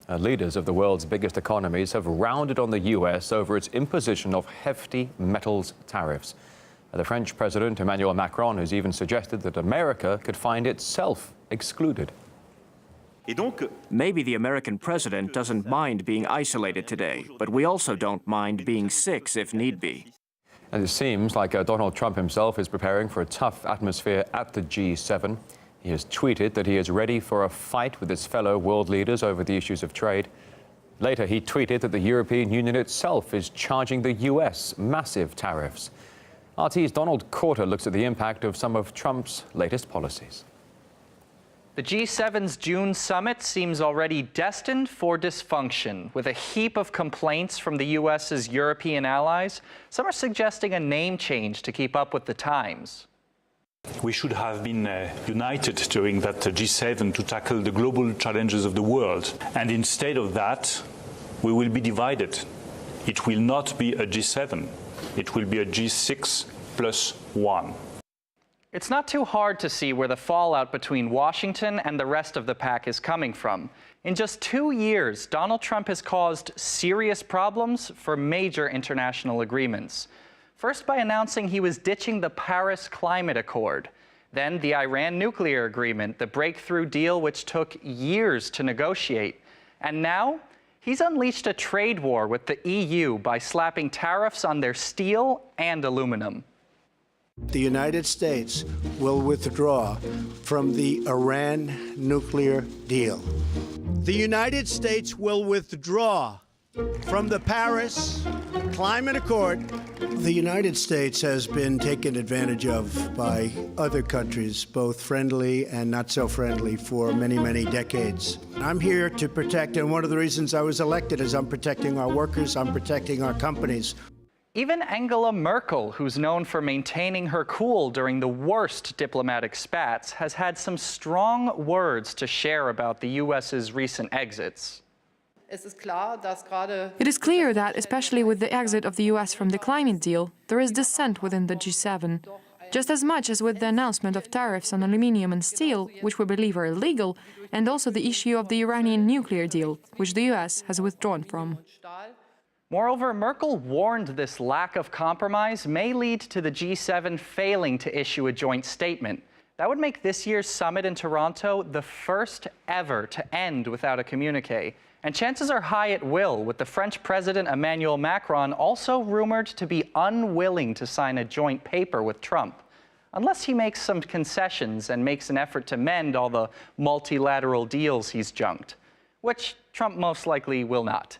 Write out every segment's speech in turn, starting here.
Leaders of the world's biggest economies have rounded on the U.S. over its imposition of hefty metals tariffs. The French President Emmanuel Macron has even suggested that America could find itself excluded. Maybe the American president doesn't mind being isolated today, but we also don't mind being six if need be. And it seems like Donald Trump himself is preparing for a tough atmosphere at the G7. He has tweeted that he is ready for a fight with his fellow world leaders over the issues of trade. Later, he tweeted that the European Union itself is charging the U.S. massive tariffs. RT's Donald Corter looks at the impact of some of Trump's latest policies. The G7's June summit seems already destined for dysfunction, with a heap of complaints from the U.S.'s European allies. Some are suggesting a name change to keep up with the times. We should have been united during that G7 to tackle the global challenges of the world. And instead of that, we will be divided. It will not be a G7. It will be a G6 plus 1. It's not too hard to see where the fallout between Washington and the rest of the pack is coming from. In just 2 years, Donald Trump has caused serious problems for major international agreements. First by announcing he was ditching the Paris Climate Accord, then the Iran nuclear agreement, the breakthrough deal which took years to negotiate. And now, he's unleashed a trade war with the EU by slapping tariffs on their steel and aluminum. The United States will withdraw from the Iran nuclear deal. The United States will withdraw from the Paris Climate Accord. The United States has been taken advantage of by other countries, both friendly and not so friendly, for many, many decades. I'm here to protect, and one of the reasons I was elected is I'm protecting our workers, I'm protecting our companies. Even Angela Merkel, who's known for maintaining her cool during the worst diplomatic spats, has had some strong words to share about the U.S.'s recent exits. It is clear that, especially with the exit of the US from the climate deal, there is dissent within the G7. Just as much as with the announcement of tariffs on aluminium and steel, which we believe are illegal, and also the issue of the Iranian nuclear deal, which the US has withdrawn from. Moreover, Merkel warned this lack of compromise may lead to the G7 failing to issue a joint statement. That would make this year's summit in Toronto the first ever to end without a communiqué. And chances are high it will, with the French President Emmanuel Macron also rumored to be unwilling to sign a joint paper with Trump, unless he makes some concessions and makes an effort to mend all the multilateral deals he's junked, which Trump most likely will not.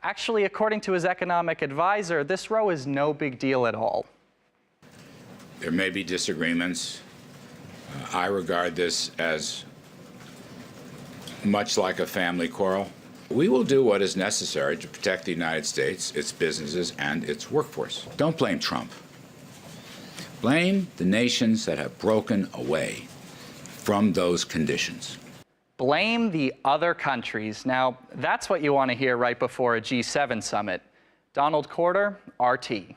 Actually, according to his economic advisor, this row is no big deal at all. There may be disagreements. I regard this as much like a family quarrel. We will do what is necessary to protect the United States, its businesses, and its workforce. Don't blame Trump. Blame the nations that have broken away from those conditions. Blame the other countries. Now, that's what you want to hear right before a G7 summit. Donald Corter, RT.